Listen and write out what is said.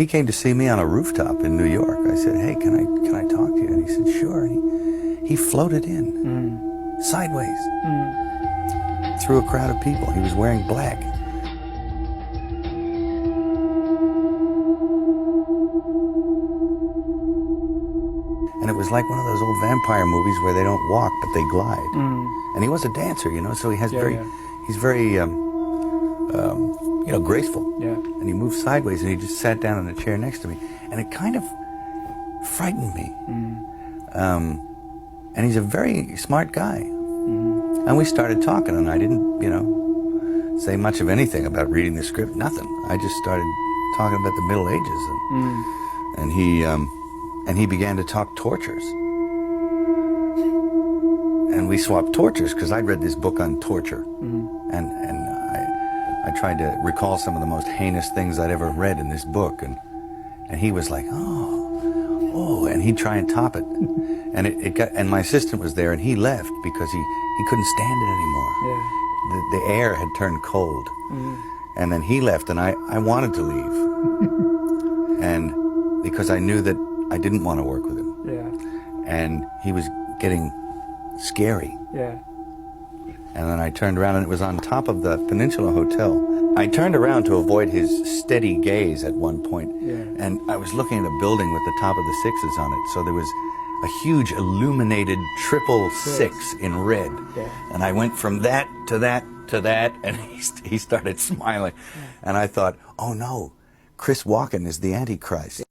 He came to see me on a rooftop in New York. I said, hey, can I talk to you? And he said, sure. And he floated in, sideways, through a crowd of people. He was wearing black. And it was like one of those old vampire movies where they don't walk, but they glide. And he was a dancer, you know, so he has he's very, you know, graceful. Yeah. And he moved sideways, and he just sat down in a chair next to me. And it kind of frightened me. And he's a very smart guy. And we started talking, and I didn't, you know, say much of anything about reading the script, nothing. I just started talking about the Middle Ages. And he began to talk tortures. And we swapped tortures, because I'd read this book on torture. And I tried to recall some of the most heinous things I'd ever read in this book. And he was like, oh, and he'd try and top it. And and my assistant was there, and he left because he couldn't stand it anymore. Yeah. The air had turned cold. And then he left, and I wanted to leave. And because I knew that I didn't want to work with him. Yeah. And he was getting scary. Yeah. And then I turned around, and it was on top of the Peninsula Hotel. I turned around to avoid his steady gaze at one point. Yeah. And I was looking at a building with the top of the sixes on it. So there was a huge illuminated triple six in red. Yeah. And I went from that to that to that, and he started smiling. And I thought, oh no, Chris Walken is the Antichrist.